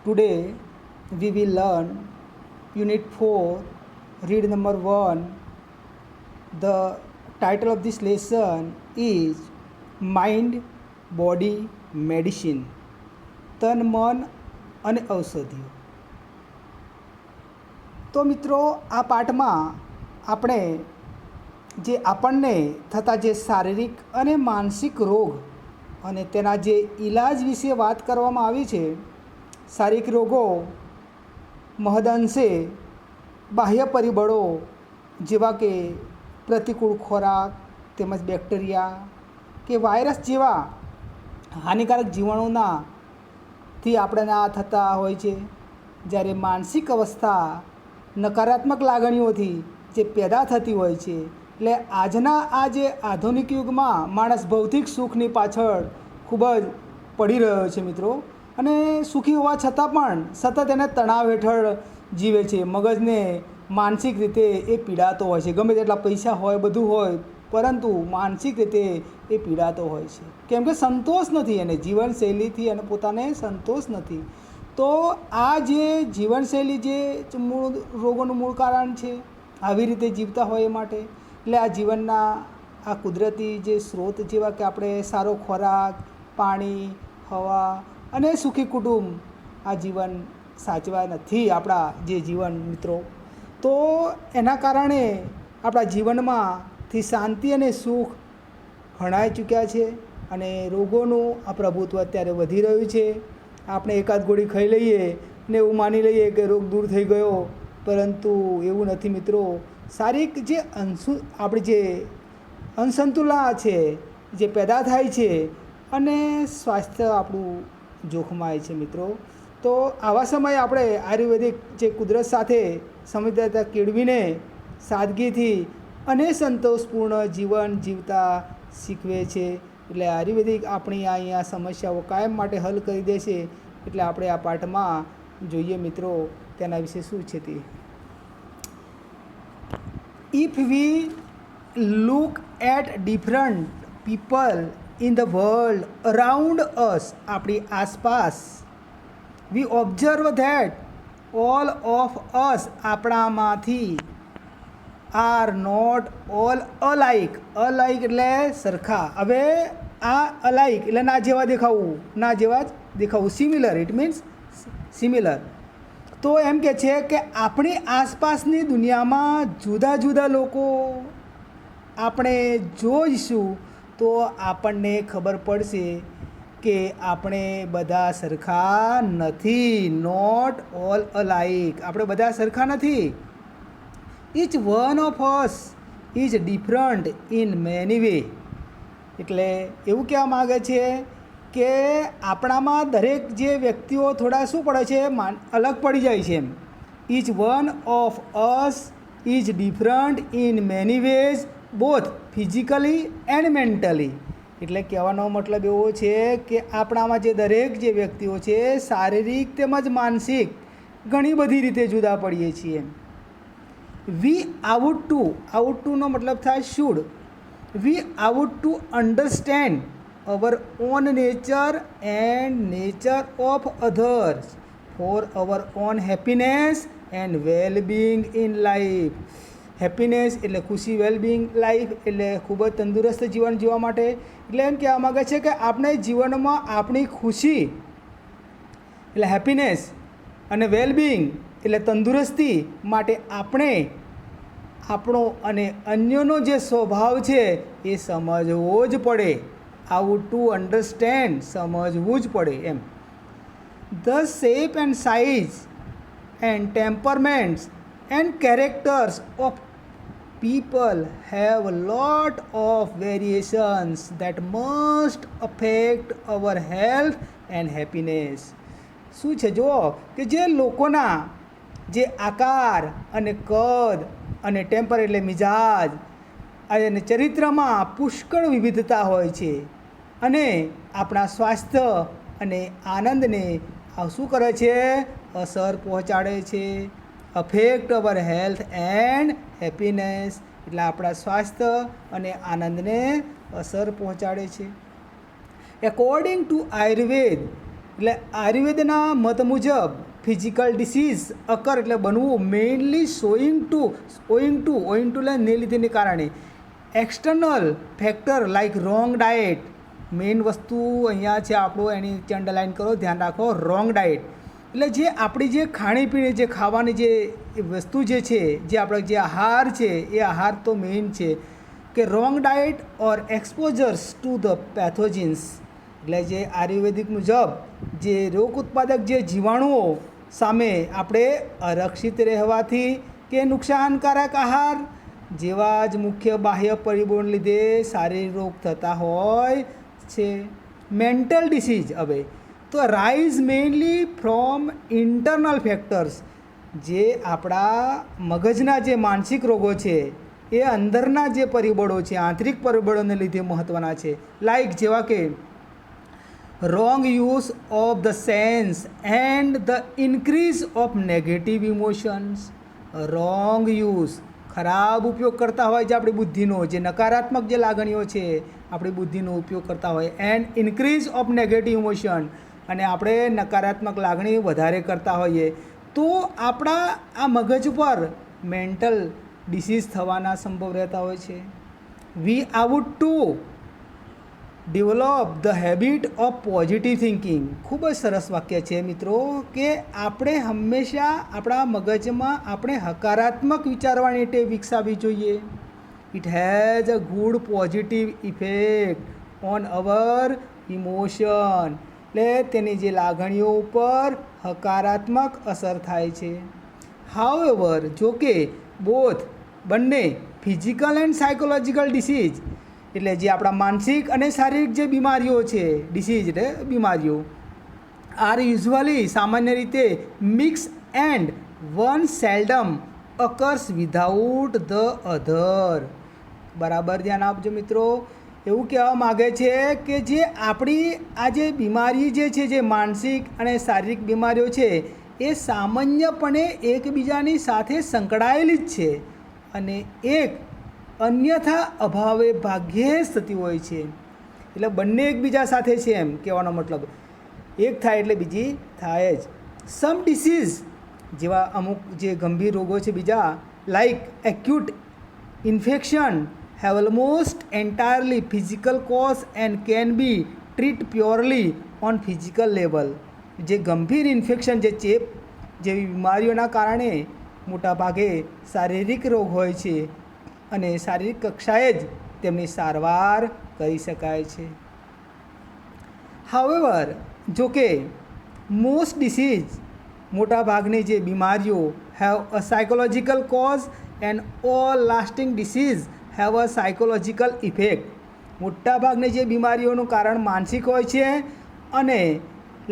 Today we will learn Unit 4, read number 1. The title of this lesson is Mind, Body, Medicine. તન મન અને ઔષધિઓ. તો મિત્રો, આ પાઠમાં આપણે જે આપણને થતા જે શારીરિક અને માનસિક રોગ અને તેના જે ઈલાજ વિશે વાત કરવામાં આવી છે. શારીરિક રોગો મહદઅંશે બાહ્ય પરિબળો જેવા કે પ્રતિકૂળ ખોરાક તેમજ બેક્ટેરિયા કે વાયરસ જેવા હાનિકારક જીવાણુનાથી આપણને આ થતા હોય છે. જ્યારે માનસિક અવસ્થા નકારાત્મક લાગણીઓથી જે પેદા થતી હોય છે. એટલે આજના આ જે આધુનિક યુગમાં માણસ ભૌતિક સુખની પાછળ ખૂબ જ પડી રહ્યો છે મિત્રો. અને સુખી હોવા છતાં પણ સતત એને તણાવ હેઠળ જીવે છે. મગજને માનસિક રીતે એ પીડાતો હોય છે. ગમે તેટલા પૈસા હોય, બધું હોય, પરંતુ માનસિક રીતે એ પીડાતો હોય છે. કેમ કે સંતોષ નથી, એને જીવનશૈલીથી અને પોતાને સંતોષ નથી. તો આ જે જીવનશૈલી જે મૂળ રોગોનું મૂળ કારણ છે. આવી રીતે જીવતા હોય એ માટે એટલે આ જીવનના આ કુદરતી જે સ્ત્રોત જેવા કે આપણે સારો ખોરાક, પાણી, હવા અને સુખી કુટુંબ, આ જીવન સાચવા નથી આપણા જે જીવન મિત્રો. તો એના કારણે આપણા જીવનમાંથી શાંતિ અને સુખ હણાઈ ચૂક્યા છે અને રોગોનું આ પ્રભુત્વ અત્યારે વધી રહ્યું છે. આપણે એકાદ ગોળી ખાઈ લઈએ ને એવું માની લઈએ કે રોગ દૂર થઈ ગયો, પરંતુ એવું નથી મિત્રો. શારીરિક જે આપણી જે અસંતુલન છે જે પેદા થાય છે અને સ્વાસ્થ્ય આપણું જોખમાય છે મિત્રો. તો આવા સમયે આપણે આયુર્વેદિક જે કુદરત સાથે સમજદારતા કેળવીને સાદગીથી અને સંતોષપૂર્ણ જીવન જીવતા શીખવે છે. એટલે આયુર્વેદિક આપણી અહીંયા સમસ્યાઓ કાયમ માટે હલ કરી દેશે. એટલે આપણે આ પાઠમાં જોઈએ મિત્રો તેના વિશે શું છે તે. If we look at different people in the world around us, આપણી આસપાસ, we observe that all of us, આપણામાંથી, are not all alike. alike એટલે સરખા. હવે આ alike એટલે ના જેવા દેખાવું, ના જેવા જ દેખાવું. Similar, it means similar. તો એમ કે છે કે આપણી આસપાસની દુનિયામાં જુદા જુદા લોકો આપણે જોઈશું તો આપણને ખબર પડશે કે આપણે બધા સરખા નથી. નોટ ઓલ અલાઇક, આપણે બધા સરખા નથી. Each one of us is different in many way. એટલે એવું કહેવા માગે છે કે આપણામાં દરેક જે વ્યક્તિઓ થોડા શું પડે છે, અલગ પડી જાય છે એમ. Each one of us is different in many ways, both physically and mentally. એટલે કહેવાનો મતલબ એવો છે કે આપણામાં જે દરેક જે વ્યક્તિઓ છે શારીરિક તેમજ માનસિક ઘણી બધી રીતે જુદા પડીએ છીએ. વી આઉટ ટુનો મતલબ થાય should. We ought to understand our own nature and nature of others for our own happiness and well-being in life. Happiness એટલે ખુશી, વેલબિંગ, લાઈફ એટલે ખૂબ જ તંદુરસ્ત જીવન જીવવા માટે. એટલે એમ કહેવા માગે છે કે આપણે જીવનમાં આપણી ખુશી એટલે હેપીનેસ અને વેલબિંગ એટલે તંદુરસ્તી માટે આપણે આપણો અને અન્યનો જે સ્વભાવ છે એ સમજવો જ પડે. આવું ટુ અન્ડરસ્ટેન્ડ, સમજવું જ પડે એમ. The shape and size and temperaments and characters of people have a lot of variations that must affect our health and happiness. શું છે જુઓ કે જે લોકોના જે આકાર અને કદ અને ટેમ્પર એટલે મિજાજ અને ચરિત્રમાં પુષ્કળ વિવિધતા હોય છે અને આપણા સ્વાસ્થ્ય અને આનંદને શું કરે છે, અસર પહોંચાડે છે. Affect hour health and happiness એટલે આપણા સ્વાસ્થ્ય અને આનંદને અસર પહોંચાડે છે. એકોર્ડિંગ ટુ આયુર્વેદ, એટલે આયુર્વેદના મત મુજબ ફિઝિકલ ડિસીઝ અકર એટલે બનવું મેઇનલી ઓઈંગ ટુ એટલે ને લીધેને કારણે external factor like wrong diet. Main વસ્તુ અહીંયા છે આપણું, એની નીચે અંડરલાઇન કરો, ધ્યાન રાખો. રોંગ ડાયટ એટલે જે આપણી જે ખાણીપીણી જે ખાવાની જે વસ્તુ જે છે, જે આપણો જે આહાર છે, એ આહાર તો મેઇન છે કે wrong diet or exposures to the pathogens. એટલે જે આયુર્વેદિક મુજબ જે રોગ ઉત્પાદક જે જીવાણુઓ સામે આપણે અરક્ષિત રહેવાથી કે નુકસાનકારક આહાર જેવા જ મુખ્ય બાહ્ય પરિબળોને લીધે શારીરિક રોગ થતા હોય છે. મેન્ટલ ડિસીઝ હવે તો rise mainly from internal factors. જે આપણા મગજના જે માનસિક રોગો છે એ અંદરના જે પરિબળો છે, આંતરિક પરિબળોને લીધે મહત્ત્વના છે. લાઇક જેવા કે wrong use of the sense and the increase of negative emotions. wrong use ખરાબ ઉપયોગ કરતા હોય જે આપણી બુદ્ધિનો, જે નકારાત્મક જે લાગણીઓ છે આપણી બુદ્ધિનો ઉપયોગ કરતા હોય, and increase of negative emotion, અને આપણે નકારાત્મક લાગણી વધારે કરતા હોઈએ તો આપણા આ મગજ ઉપર મેન્ટલ ડિસીઝ થવાના સંભવ રહેતા હોય છે. We ought to develop the habit of positive thinking. ખૂબ જ સરસ વાક્ય છે મિત્રો કે આપણે હંમેશા આપણા મગજમાં આપણે હકારાત્મક વિચારવાની ટેવ વિકસાવવી જોઈએ. It has a good positive effect on our emotion. એટલે તેની જે લાગણીઓ ઉપર હકારાત્મક અસર થાય છે. હાઉએવર જોકે બોથ બંને ફિઝિકલ એન્ડ સાયકોલોજીકલ ડિસીઝ એટલે જે આપણા માનસિક અને શારીરિક જે બીમારીઓ છે, ડિસીઝ એટલે બીમારીઓ, આર યુઝ્યુઅલી સામાન્ય રીતે mix and one seldom occurs without the other. બરાબર ધ્યાન આપજો મિત્રો. એવું કહેવા માગે છે કે જે આપણી આ જે બીમારી જે છે, જે માનસિક અને શારીરિક બીમારીઓ છે, એ સામાન્યપણે એકબીજાની સાથે સંકળાયેલી જ છે અને એક અન્યથા અભાવે ભાગ્યે જ થતી હોય છે. એટલે બંને એકબીજા સાથે છે એમ કહેવાનો મતલબ. એક થાય એટલે બીજી થાય જ. સમ ડિસીઝ જેવા અમુક જે ગંભીર રોગો છે બીજા, like acute infection have almost entirely physical cause and can be treat purely on physical level. જે ગંભીર ઇન્ફેક્શન, જે ચેપ જેવી બીમારીઓના કારણે મોટાભાગે શારીરિક રોગ હોય છે અને શારીરિક કક્ષાએ જ તેમની સારવાર કરી શકાય છે. હાઉએવર જોકે મોસ્ટ ડિસીઝ મોટાભાગની જે બીમારીઓ have a psychological cause and all lasting disease have a psychological effect. મોટાભાગની જે બીમારીઓનું કારણ માનસિક હોય છે અને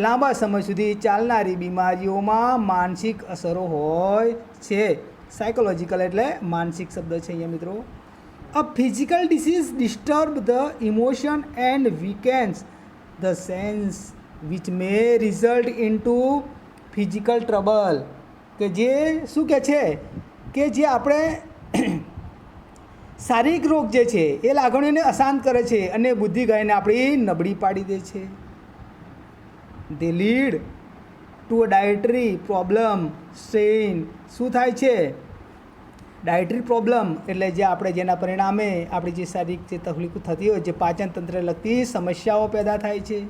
લાંબા સમય સુધી ચાલનારી બીમારીઓમાં માનસિક અસરો હોય છે. સાયકોલોજીકલ એટલે માનસિક શબ્દ છે અહીંયા મિત્રો. A physical disease disturb the emotion and weakens the sense which may result in to physical trouble. કે જે શું કહે છે કે જે આપણે શારીરિક રોગ જે છે એ લાગણીઓને અશાંત કરે છે અને બુદ્ધિ ગાયને આપણી નબળી પાડી દે છે. They lead to a dietary problem strain. શું થાય છે? ડાયટરી પ્રોબ્લેમ એટલે જે આપણે જેના પરિણામે આપણી જે શારીરિક જે તકલીફો થતી હોય, જે પાચન તંત્રને લગતી સમસ્યાઓ પેદા થાય છે.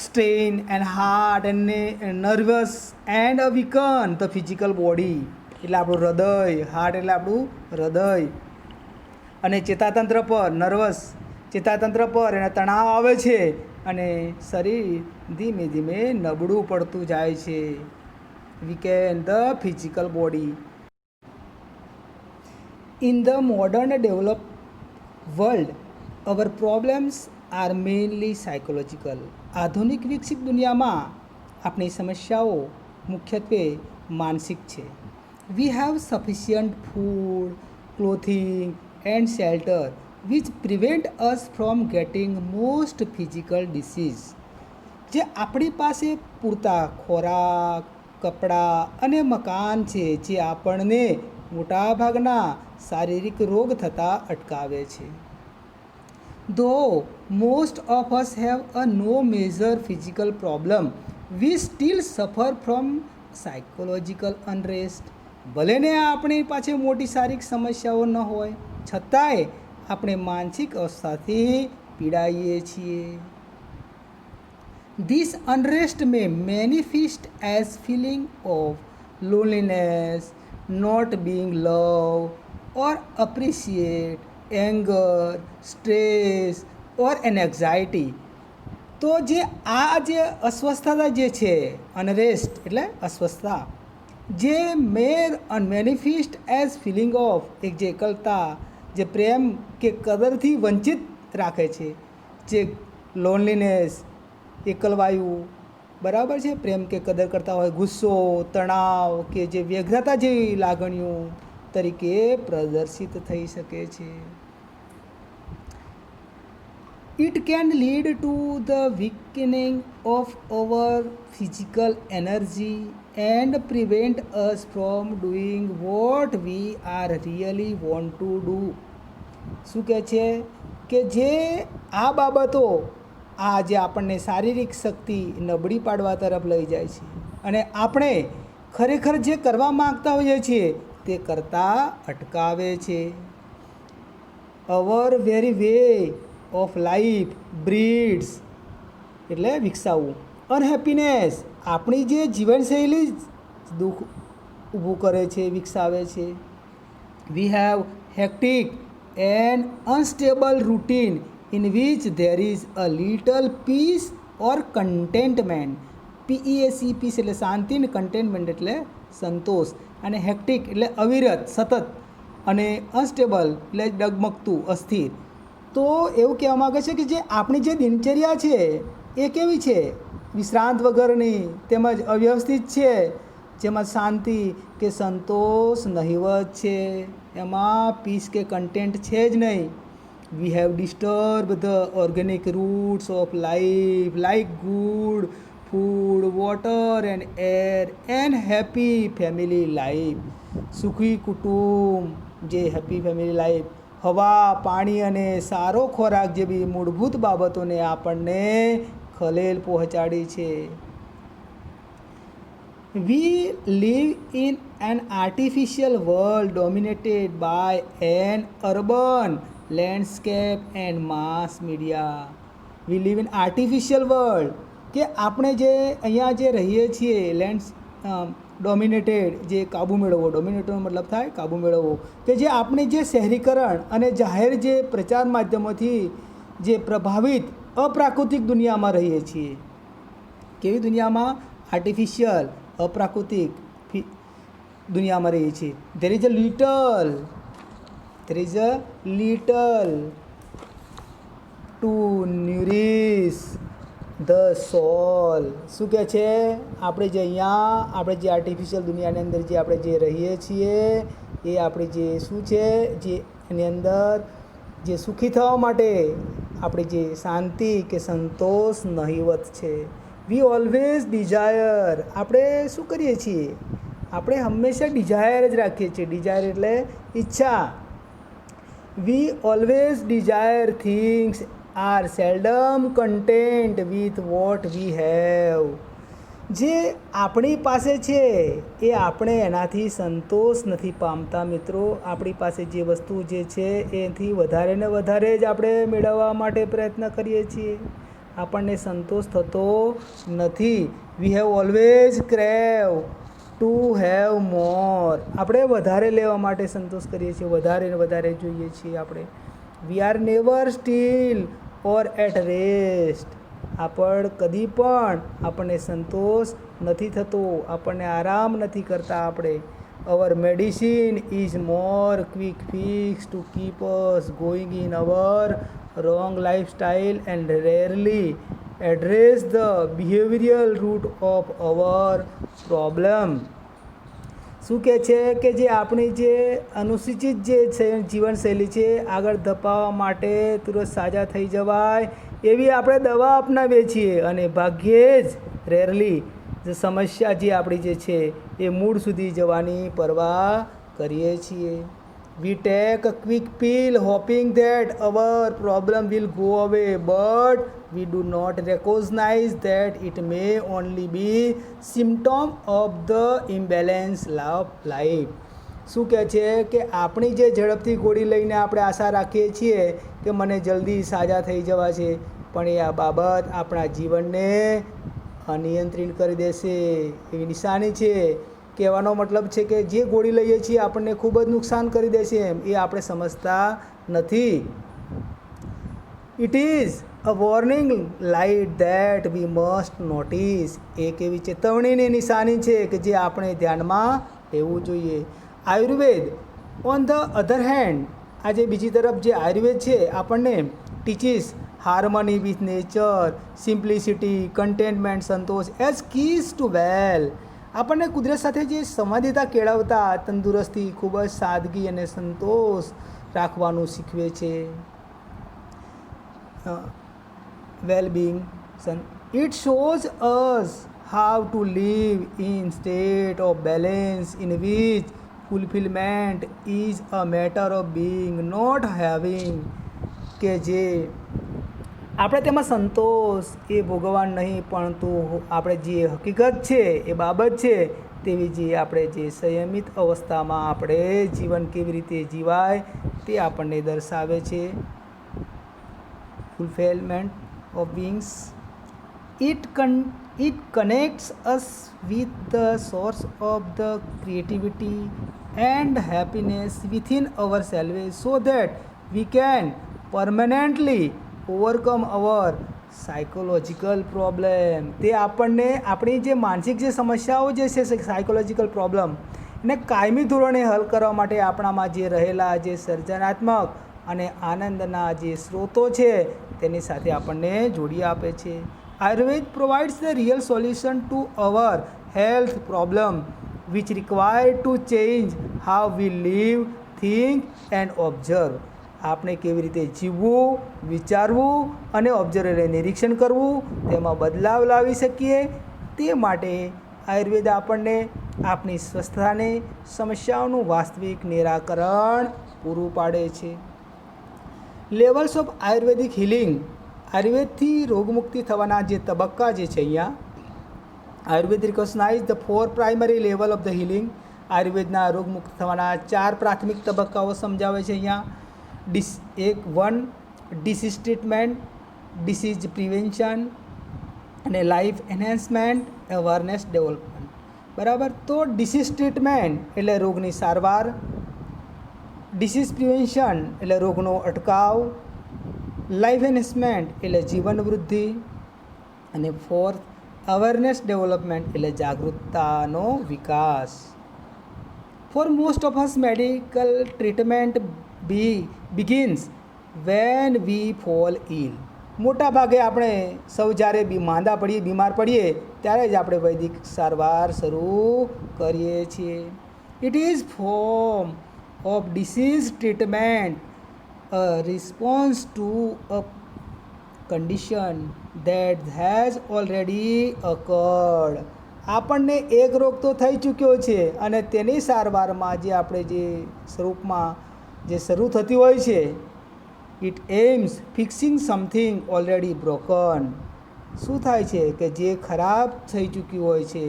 Strain and heart and nervous and a વીકન the physical body. એટલે આપણું હૃદય, હાર્ટ એટલે આપણું હૃદય, અને ચેતાતંત્ર પર, નર્વસ ચેતાતંત્ર પર એને તણાવ આવે છે અને શરીર ધીમે ધીમે નબળું પડતું જાય છે. Weaken the physical body. In the modern develop world our problems are mainly psychological. આધુનિક વિકસિત દુનિયામાં આપણી સમસ્યાઓ મુખ્યત્વે માનસિક છે. We have sufficient food, clothing and shelter which prevent us from getting most physical disease. જે આપણી પાસે પૂરતા ખોરાક, કપડાં અને મકાન છે જે આપણને મોટાભાગના શારીરિક રોગ થતાં અટકાવે છે. Though most of us have a no major physical problem, we still suffer from psychological unrest. ભલે ને આપણી પાસે મોટી શારીરિક સમસ્યાઓ ન હોય છતાંય આપણે માનસિક અવસ્થાથી પીડાઈએ છીએ. This unrest may manifest as feeling of loneliness, not being loved or appreciated, anger, stress or an anxiety. તો જે આ જે અસ્વસ્થતા જે છે અનરેસ્ટ એટલે અસ્વસ્થતા જે મેનિફેસ્ટ એઝ ફિલિંગ ઓફ એક જે એકલતા જે પ્રેમ કે કદરથી વંચિત રાખે છે જે લોનલીનેસ એકલવાયુ બરાબર છે પ્રેમ કે કદર કરતા હોય ગુસ્સો તણાવ કે જે વ્યગ્રતા જેવી લાગણીઓ તરીકે પ્રદર્શિત થઈ શકે છે. It can lead to the weakening of our physical energy and prevent us from doing what we are really want to do. શું કહે છે કે જે આ બાબતો આ જે આપણને શારીરિક શક્તિ નબળી પાડવા તરફ લઈ જાય છે અને આપણે ખરેખર જે કરવા માગતા હોઈએ છીએ તે કરતાં અટકાવે છે. અવર very way of life breeds એટલે વિકસાવવું અનહેપીનેસ આપણી જે જીવનશૈલી દુઃખ ઊભું કરે છે વિકસાવે છે. We have hectic and unstable routine in which there is a little peace or contentment. PEAC peace એટલે શાંતિ ને કન્ટેન્ટમેન્ટ એટલે સંતોષ અને હેક્ટિક એટલે અવિરત સતત અને અનસ્ટેબલ એટલે ડગમગતું અસ્થિર. તો એવું કહેવા માગે છે કે જે આપણી જે દિનચર્યા છે એ કેવી છે વિશ્રાંત વગરની તેમજ અવ્યવસ્થિત છે જેમાં શાંતિ કે સંતોષ નહિવત છે એમાં પીસ કે કન્ટેન્ટ છે જ નહીં. We have disturb the organic roots of life like good food water and air and happy family life. સુખી કુટુંબ જે હેપી ફેમિલી લાઈફ હવા પાણી અને સારો ખોરાક જેવી મૂળભૂત બાબતોને આપણને ખલેલ પહોંચાડી છે. We live in an artificial world dominated by an urban landscape and mass media. We live in artificial world કે આપણે જે અહીંયા જે રહીએ છીએ લેન્ડ્સ ડોમિનેટેડ જે કાબુ મેળવવો ડોમિનેટરનો મતલબ થાય કાબુ મેળવવો કે જે આપણે જે શહેરીકરણ અને જાહેર જે પ્રચાર માધ્યમોથી જે પ્રભાવિત અપ્રાકૃતિક દુનિયામાં રહીએ છીએ. કેવી દુનિયામાં આર્ટિફિશિયલ અપ્રાકૃતિક દુનિયામાં રહીએ છીએ. There is a little to nourish the soul. શું કહે છે આપણે જે અહીંયા આપણે જે આર્ટિફિશિયલ દુનિયાની અંદર જે આપણે જે રહીએ છીએ એ આપણે જે શું છે જે એની અંદર જે સુખી થવા માટે આપણી જે શાંતિ કે સંતોષ નહિવત છે. વી ઓલવેઝ ડિઝાયર આપણે શું કરીએ છીએ આપણે હંમેશા ડિઝાયર જ રાખીએ છીએ. ડિઝાયર એટલે ઈચ્છા. We always desire things are seldom content with what we have. જે આપણી પાસે છે એ આપણે એનાથી સંતોષ નથી પામતા મિત્રો. આપણી પાસે જે વસ્તુ જે છે એથી વધારે ને વધારે જ આપણે મેળવવા માટે પ્રયત્ન કરીએ છીએ. આપણને સંતોષ થતો નથી. We have always crave to have મોર. આપણે વધારે લેવા માટે સંતોષ કરીએ છીએ વધારે ને વધારે જોઈએ છીએ આપણે. We are never still or at rest. આપણે કદી પણ આપણને સંતોષ નથી થતો આપણને આરામ નથી કરતા આપણે. Our medicine is more quick fix to keep us going in our wrong lifestyle and rarely address the behavioural root of our problem. શું કહે છે કે જે આપણી જે અનુસૂચિત જે છે જીવનશૈલી છે આગળ ધપાવવા માટે તુરંત સાજા થઈ જવાય એવી આપણે દવા અપનાવીએ છીએ અને ભાગ્યે જ રેરલી જે સમસ્યા જે આપણી જે છે એ મૂળ સુધી જવાની પરવા કરીએ છીએ. We take a quick pill hoping that our problem will go away, but we do not recognize that it may only be symptom of the imbalance of life. શું કહે છે કે આપણી જે ઝડપથી ગોળી લઈને આપણે આશા રાખીએ છીએ કે મને જલ્દી સાજા થઈ જવા છે, પણ એ આ બાબત આપણા જીવનને અનિયંત્રિત કરી દેશે એવી નિશાની છે. કહેવાનો મતલબ છે કે જે ગોળી લઈએ છીએ આપણને ખૂબ જ નુકસાન કરી દેશે એમ એ આપણે સમજતા નથી. It is a warning light that we must notice. એક એવી ચેતવણીની નિશાની છે કે જે આપણે ધ્યાનમાં લેવું જોઈએ. Ayurveda on the other hand, આજે બીજી તરફ જે આયુર્વેદ છે આપણને teaches harmony with nature, simplicity, contentment, સંતોષ એઝ કીઝ ટુ વેલ. આપણને કુદરત સાથે જે સંવાદિતા કેળવતા તંદુરસ્તી, ખૂબ જ સાદગી અને સંતોષ રાખવાનું શીખવે છે. Wellbeing it shows us how to live in state of balance in which fulfilment is a matter of being not having. કે જે આપણે તેમાં સંતોષ એ ભોગવવાનું નહીં, પરંતુ આપણે જે હકીકત છે એ બાબત છે તેવી જે આપણે જે સંયમિત અવસ્થામાં આપણે જીવન કેવી રીતે જીવાય તે આપણને દર્શાવે છે. Fulfilment of beings it connects us with the source of the creativity and happiness within our selves so that we can permanently overcome our psychological problem. તે આપણને આપણી જે માનસિક જે સમસ્યાઓ જે છે સાયકોલોજીકલ પ્રોબ્લેમ એને કાયમી ધોરણે હલ કરવા માટે આપણામાં જે રહેલા જે સર્જનાત્મક અને આનંદના જે સ્ત્રોતો છે તેની સાથે આપણને જોડી આપે છે. Ayurveda provides the real solution to our health problem which require to change how we live, think and observe. આપણે કેવી રીતે જીવવું, વિચારવું અને ઓબ્ઝર્વ એટલે નિરીક્ષણ કરવું તેમાં બદલાવ લાવી શકીએ તે માટે આયુર્વેદ આપણને આપણી સ્વસ્થતાને સમસ્યાઓનું વાસ્તવિક નિરાકરણ પૂરું પાડે છે. Levels of Ayurvedic healing. આયુર્વેદથી રોગમુક્તિ થવાના જે તબક્કા જે છે અહીંયા Ayurveda recognise the 4 primary level of the healing. આયુર્વેદના રોગમુક્ત થવાના 4 પ્રાથમિક તબક્કાઓ સમજાવે છે અહીંયા. 1 ડિસીઝ ટ્રીટમેન્ટ, ડિસીઝ પ્રિવેન્શન અને લાઈફ એન્હાન્સમેન્ટ, અવેરનેસ ડેવલપમેન્ટ. બરાબર. તો ડિસીઝ ટ્રીટમેન્ટ એટલે રોગની સારવાર, ડિસીઝ પ્રિવેન્શન એટલે રોગનો અટકાવ, લાઈફ એન્હાન્સમેન્ટ એટલે જીવન વૃદ્ધિ અને 4th અવેરનેસ ડેવલપમેન્ટ એટલે જાગૃતતાનો વિકાસ. For most of us medical treatment begins when we fall ill. મોટા ભાગે આપણે સૌ જ્યારે બીમાર પડીએ ત્યારે જ આપણે વૈદિક સારવાર શરૂ કરીએ છીએ. It is form of disease treatment a response to a condition that has already અકર્ડ. આપણને એક રોગ તો થઈ ચૂક્યો છે અને તેની સારવારમાં જે આપણે જે સ્વરૂપમાં જે શરૂ થતી હોય છે it aims fixing something already broken. શું થાય છે કે જે ખરાબ થઈ ચૂક્યું હોય છે.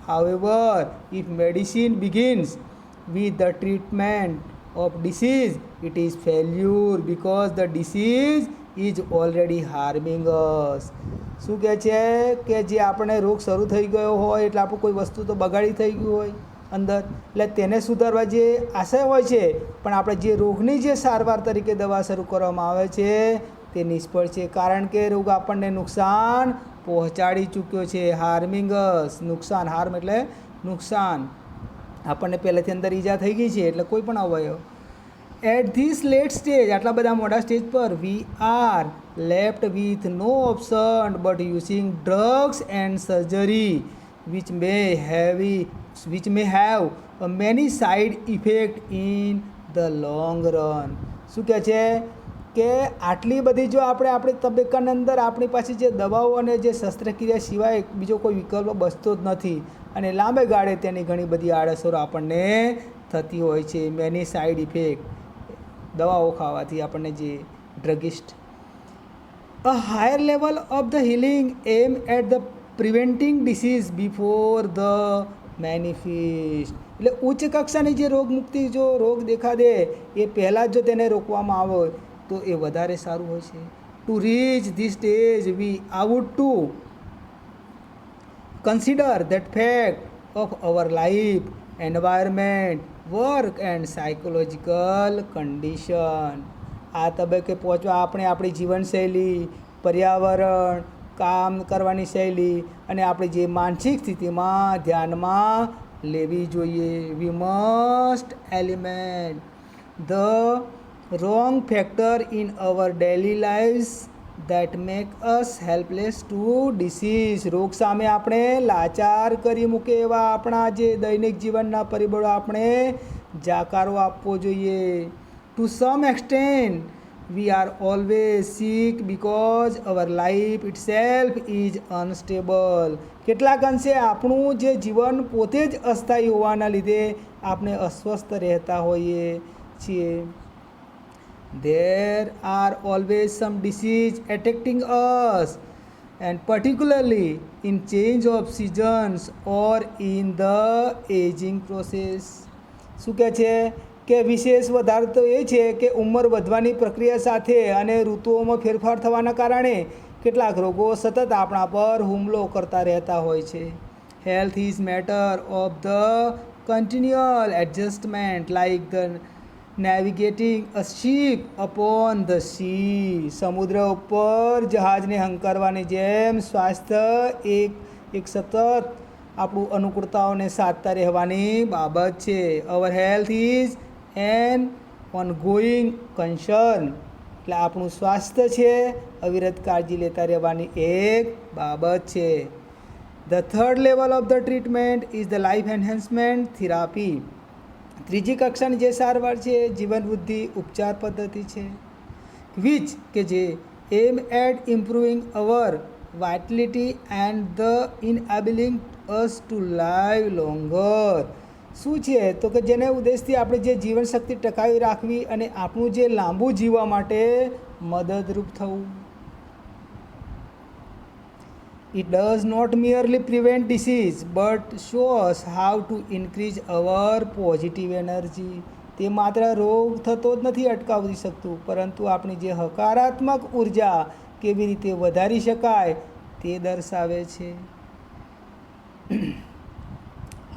However if medicine begins with the treatment of disease it is failure because the disease is already harming us. શું કહે છે કે જે આપણે રોગ શરૂ થઈ ગયો હોય એટલે આપણું કોઈ વસ્તુ તો બગાડી થઈ ગયું હોય અંદર, એટલે તેને સુધારવા જે આશય હોય છે પણ આપણે જે રોગની જે સારવાર તરીકે દવા શરૂ કરવામાં આવે છે તે નિષ્ફળ છે, કારણ કે રોગ આપણને નુકસાન પહોંચાડી ચૂક્યો છે. હાર્મિંગસ, નુકસાન. હાર્મ એટલે નુકસાન. આપણને પહેલેથી અંદર ઈજા થઈ ગઈ છે એટલે કોઈ પણ અવયવ. એટ ધીસ લેટ સ્ટેજ, આટલા બધા મોટા સ્ટેજ પર we are left with no option but using drugs and surgery which may have many side effect in the long run. શું કહે છે કે આટલી બધી જો આપણી તબક્કાની અંદર આપણી પાસે જે દવાઓ અને જે શસ્ત્રક્રિયા સિવાય બીજો કોઈ વિકલ્પ બચતો જ નથી અને લાંબે ગાળે તેની ઘણી બધી આડઅસરો આપણને થતી હોય છે. મેની સાઇડ ઇફેક્ટ દવાઓ ખાવાથી આપણને જે druggist. A higher level of the healing aim at the preventing disease before the manifest. એટલે ઉચ્ચ કક્ષાની જે રોગમુક્તિ, જો રોગ દેખા દે એ પહેલાં જ જો તેને રોકવામાં આવે તો એ વધારે સારું હોય છે. To reach this stage we ought to consider that fact of our life, environment, work and psychological condition. આ તબક્કે પહોંચવા આપણે આપણી જીવનશૈલી, પર્યાવરણ, કામ કરવાની શૈલી અને આપણી જે માનસિક સ્થિતિમાં ધ્યાનમાં લેવી જોઈએ. We must eliminate the wrong factor in our daily lives that make us helpless to disease. રોગ સામે આપણે લાચાર કરી મૂકે એવા આપણા જે દૈનિક જીવનના પરિબળો આપણે જાકારો આપવો જોઈએ. To some extent we are always sick because our life itself is unstable. કેટલાક અંશે આપણું જે જીવન પોતે જ અસ્થાયી હોવાના લીધે આપણે અસ્વસ્થ રહેતા હોઈએ છીએ. There are always some disease attacking us, and particularly in change of seasons or in the aging process. શું કહે છે કે વિશેષ વધારે તો એ છે કે ઉંમર વધવાની પ્રક્રિયા સાથે અને ઋતુઓમાં ફેરફાર થવાના કારણે કેટલાક રોગો સતત આપણા પર હુમલો કરતા રહેતા હોય છે. Health is matter of the continual adjustment like the navigating a ship upon the sea. સમુદ્ર ઉપર જહાજને હંકારવાની જેમ સ્વાસ્થ્ય એક સતત આપણું અનુકૂળતાઓને સાધતા રહેવાની બાબત છે. અવર health is an ongoing concern. એટલે આપણું સ્વાસ્થ્ય છે અવિરત કાળજી લેતા રહેવાની એક બાબત છે. The third level of the treatment is the life enhancement therapy. ત્રીજી કક્ષાની જે સારવાર છે જીવન વૃદ્ધિ ઉપચાર પદ્ધતિ છે. વિચ કે જે aim at improving our vitality and the enabling us to live longer. શું છે તો કે જેને ઉદ્દેશથી આપણે જે જીવનશક્તિ ટકાવી રાખવી અને આપણું જે લાંબુ જીવવા માટે મદદરૂપ થવું. It does not merely prevent disease but shows how to increase our positive energy. તે માત્ર રોગ થતો જ નથી અટકાવી શકતું, પરંતુ આપણી જે હકારાત્મક ઉર્જા કેવી રીતે વધારી શકાય તે દર્શાવે છે.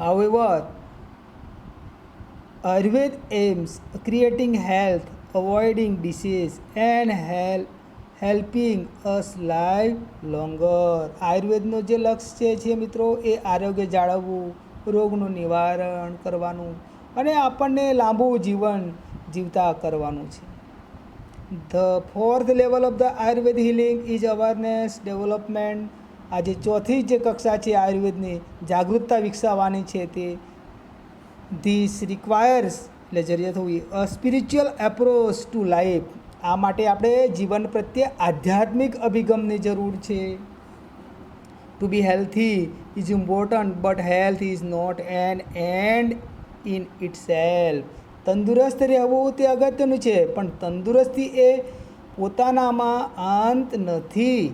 However, Ayurveda aims creating health, avoiding disease and helping us live longer. આયુર્વેદનો જે લક્ષ્ય છે મિત્રો એ આરોગ્ય જાળવવું, રોગનું નિવારણ કરવાનું અને આપણને લાંબુ જીવન જીવતા કરવાનું છે. The fourth level of the Ayurveda healing is awareness development. આ જે ચોથી જે કક્ષા છે આયુર્વેદની જાગૃતતા વિકસાવવાની છે તે ધીસ રિક્વાયર્સ એટલે જરૂરિયાત હોવી a spiritual approach to life. આ માટે આપણે જીવન પ્રત્યે આધ્યાત્મિક અભિગમની જરૂર છે. To be healthy is important but health is not an end in itself. તંદુરસ્ત રહેવું તે અગત્યનું છે પણ તંદુરસ્તી એ પોતાનામાં અંત નથી.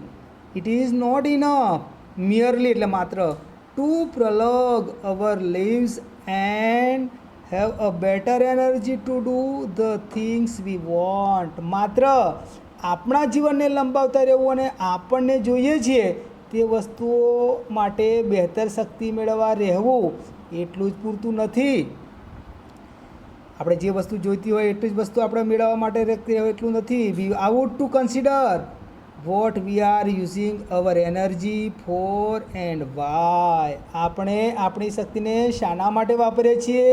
It is not enough merely એટલે માત્ર to prolong our lives and have a better energy to do the things we want. માત્ર આપણા જીવનને લંબાવતા રહેવું અને આપણને જોઈએ છીએ તે વસ્તુઓ માટે બહેતર શક્તિ મેળવવા રહેવું એટલું જ પૂરતું નથી. આપણે જે વસ્તુ જોઈતી હોય એટલી જ વસ્તુ આપણે મેળવવા માટે એટલું નથી. We ought to consider what we are using our energy for and why. આપણે આપણી શક્તિને શાના માટે વાપરીએ છીએ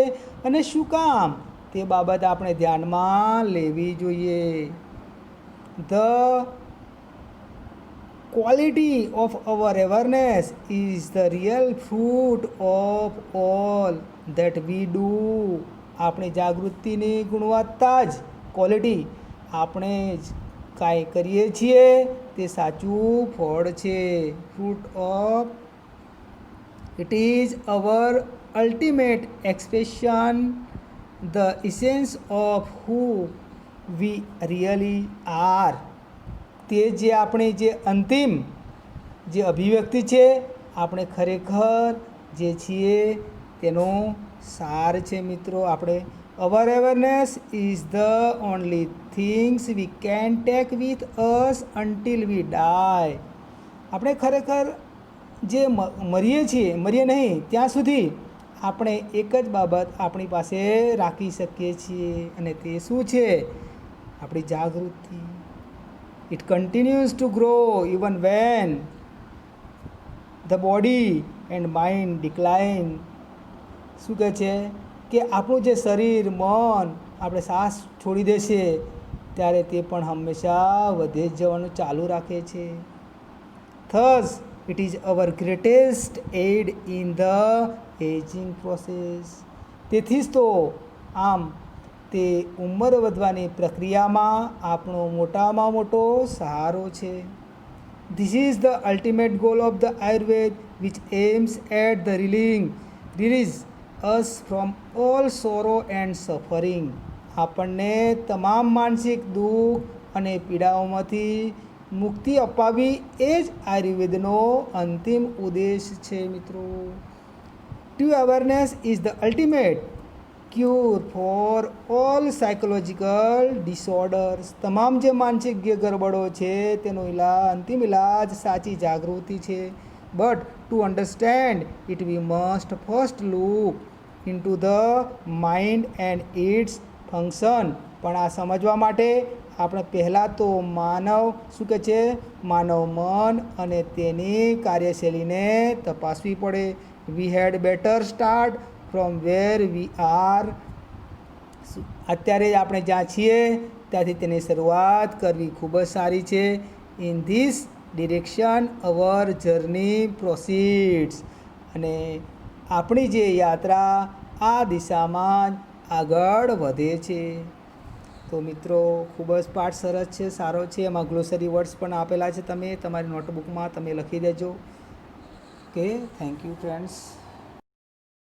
અને શું કામ તે બાબત આપણે ધ્યાનમાં લેવી જોઈએ. The quality of our awareness is the real fruit of all that we do. આપણી જાગૃતિની ગુણવત્તા જ ક્વોલિટી આપણે જ કાંઈ કરીએ છીએ તે સાચું ફળ છે. Fruit of it is our ultimate expression the essence of who we really are. તે જે આપણી જે અંતિમ જે અભિવ્યક્તિ છે, આપણે ખરેખર જે છીએ તેનો સાર છે મિત્રો. આપણે our awareness is the only things we can take with us until we die. આપણે ખરેખર જે મરીએ નહીં ત્યાં સુધી આપણે એક જ બાબત આપણી પાસે રાખી શકીએ છીએ, અને તે શું છે? આપણી જાગૃતિ. It continues to grow even when the body and mind decline. શું કહે છે કે આપણું જે શરીર મન આપણે શ્વાસ છોડી દેશે ત્યારે તે પણ હંમેશા વધે જ જવાનું ચાલુ રાખે છે. Thus it is our greatest aid in the ageing process. તેથી જ તો આમ તે ઉંમર વધવાની પ્રક્રિયામાં આપણો મોટામાં મોટો સહારો છે. This is the ultimate goal of the Ayurveda which aims at the release us from all sorrow and suffering. આપણને તમામ માનસિક દુઃખ અને પીડાઓમાંથી મુક્તિ અપાવવી એ જ આયુર્વેદનો અંતિમ ઉદ્દેશ છે મિત્રો. True awareness is the ultimate cure for all psychological disorders. તમામ જે માનસિક જે ગરબડો છે તેનો અંતિમ ઇલાજ સાચી જાગૃતિ છે. But to understand it we must first look into the mind and its function. પણ આ સમજવા માટે આપણે પહેલાં તો શું કહે છે માનવ મન અને તેની કાર્યશૈલીને તપાસવી પડે. We had better start from where we are. અત્યારે આપણે જ્યાં છીએ ત્યાંથી તેની શરૂઆત કરવી ખૂબ જ સારી છે. In this direction our journey proceeds. અને આપણી જે યાત્રા આ દિશામાં જ આગળ વધે છે. તો મિત્રો ખૂબ જ પાઠ સરસ છે, સારો છે. એમાં ગ્લોસરી વર્ડ્સ પણ આપેલા છે, તમે તમારી નોટબુકમાં તમે લખી દેજો. Okay, thank you friends.